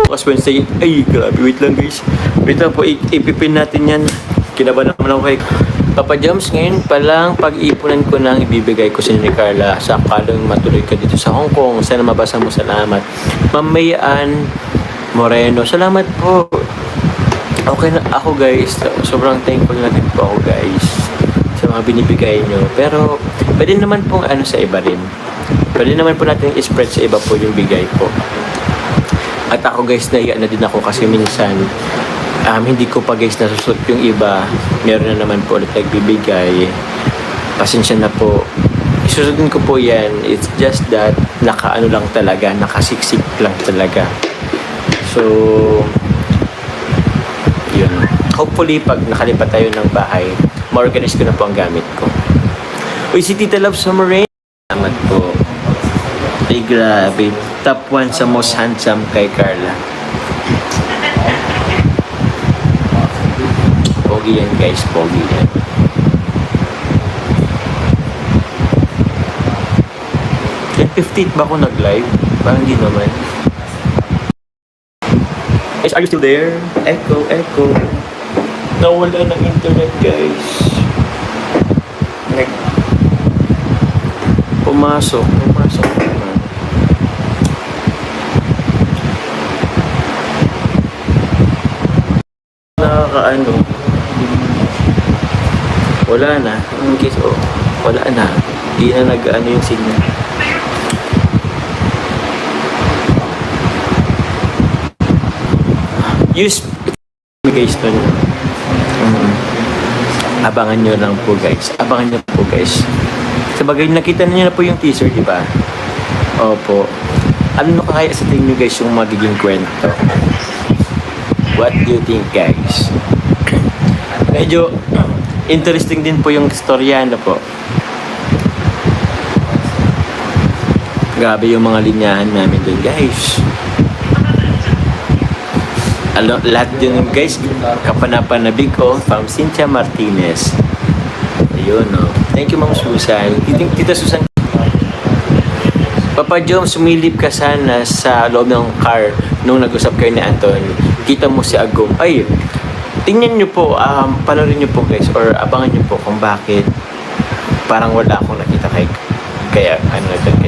Bukas Wednesday. Ay, grabe. Wait lang guys. Wait lang po. Ipipin natin yan. Kinabahan naman ako kay Papa Joms. Ngayon pa lang pag-ipunan ko nang ibibigay ko sa ni Carla. Sakalang matuloy ka dito sa Hong Kong. Sana mabasa mo. Salamat. Ma'am Mayan Moreno. Salamat po. Okay na ako guys. Sobrang thankful na din po ako guys sa mga binibigay nyo. Pero pwede naman pong ano sa iba rin. Pwede naman po natin i-spread sa iba po yung bigay po. At ako guys, naiya na din ako kasi minsan hindi ko pa guys nasusot yung iba. Meron na naman po ulit nagbibigay. Pasensya na po. Isusundin ko po yan. It's just that nakaano lang talaga. Nakasiksik lang talaga. So, yun. Hopefully, pag nakalipat tayo ng bahay, ma-organize ko na po ang gamit ko. Uy, si Tita Love Summer. Salamat po. Ay, grabe. Top 1 sa most handsome kay Carla. Pogi yan, guys. Pogi yan. Then 15th ba ako nag-live? Parang hindi naman. Guys, are you still there? Echo, echo. Nawala ng internet, guys. Pumasok naman. Nakakaano. Wala na. In case, wala na. Di na nag-ano yung signal. Use guys nun. Abangan nyo lang po guys. Abangan nyo po guys. Sabagay, nakita niyo na po yung teaser, di ba? Opo. Ano kaya sa tingin nyo guys yung magiging kwento? What do you think guys? Medyo interesting din po yung storya na po. Grabe yung mga linyahan namin dun guys. Lahat din guys, kapanapanabig ko from Cynthia Martinez. Ayun, no. Thank you, Ma'am Susan. Tita Susan. Papa Jom, sumilip ka sana sa loob ng car nung nag-usap kayo ni Anton. Kita mo si Agum. Ay, tingnan nyo po, panorin nyo po guys, or abangan nyo po kung bakit parang wala akong nakita kay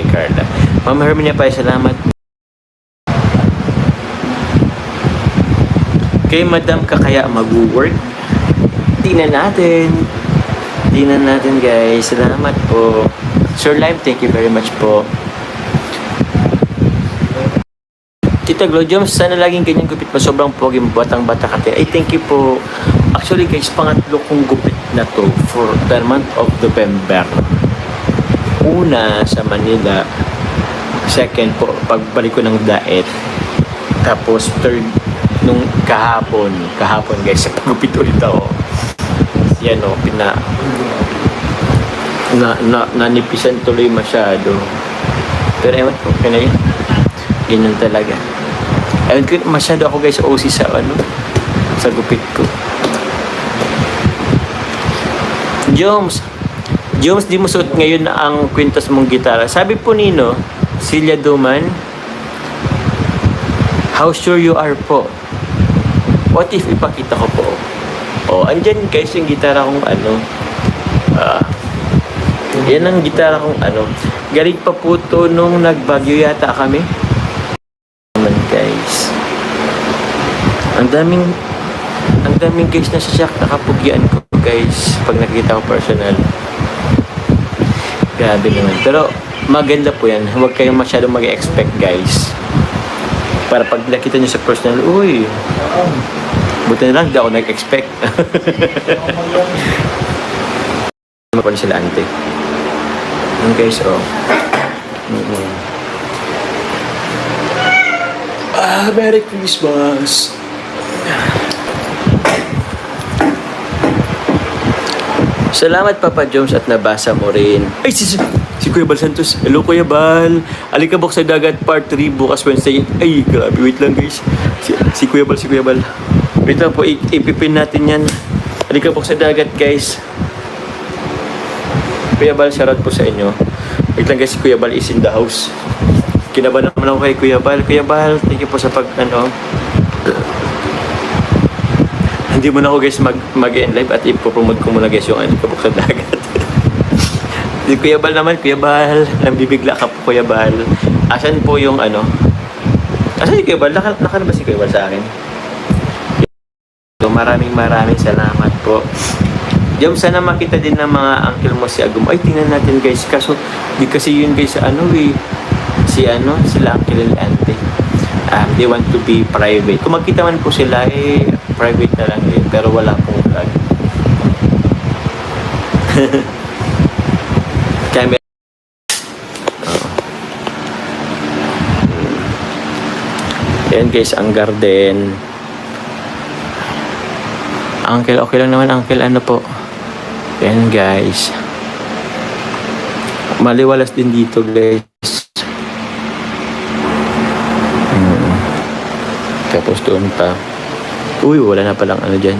Carla. Ma'am Herminia pa, salamat. Kay Madam ka kaya mag-work? Tingnan natin guys. Salamat po. Sir Lime, thank you very much po. Tita Glo Joms, sana laging ganyan gupit mo. Sobrang pogi mo. Batang-bata ka. Ay, thank you po. Actually guys, pangatlo kong gupit na to for the month of November. Una sa Manila. Second po, pagbalik ko ng diet. Tapos third, nung kahapon guys, sa paggupit ulit ako. Yan o, nanipisan tuloy masyado. Pero ewan ko, okay na yun. Ganyan talaga. Ewan ko, masyado ako guys OC sa gupit ko. Joms, di mo suot ngayon ang kwintas mong gitara. Sabi po Nino, Celia Duman, how sure you are po? What if ipakita ko po? Andyan guys yung gitara kong yan ang gitara kong galing pa po to nung nagbagyo yata kami. Naman guys. Ang daming guys na siyak nakapugyan ko guys pag nakita ko personal. Grabe naman. Pero maganda po yan. Huwag kayong masyadong mag-expect guys. Para pag nakita nyo sa personal, uy, buti na lang, di ako nag-expect. Ano pa sila, ante? Yung guys, Merry Christmas! Salamat, Papa Joms, at nabasa mo rin. Ay, si Kuya Bal Santos. Hello, Kuya Bal. Alikabok sa Dagat Part 3 bukas Wednesday. Ay, grabe. Wait lang, guys. Si Kuya Bal. Wait lang po. Ipipin natin yan. Alikabok sa Dagat, guys. Kuya Bal, shoutout po sa inyo. Wait lang, guys. Si Kuya Bal is in the house. Kinabahan naman ako kay Kuya Bal. Kuya Bal, thank you po sa hindi mo na ako guys mag-end live at ipopromote ko muna guys yung kabuk sa dagat. Di Kuya Bal naman, Kuya Bal, nambibigla ka po Kuya Bal. Asan po yung asan si Kuya Bal? Naka na ba si Kuya Bal sa akin? So, maraming salamat po. Jom, sana makita din ng mga uncle mo si Agum. Ay, tingnan natin guys. Kaso, di kasi yun guys sa sila uncle and auntie. They want to be private. Kung magkita man po sila, private na lang pero wala pong vlog. Camera. Ayan guys, ang garden. Uncle, okay lang naman uncle, ano po. Ayan guys. Maliwalas din dito guys. Tapos doon pa. Uy, wala na palang dyan.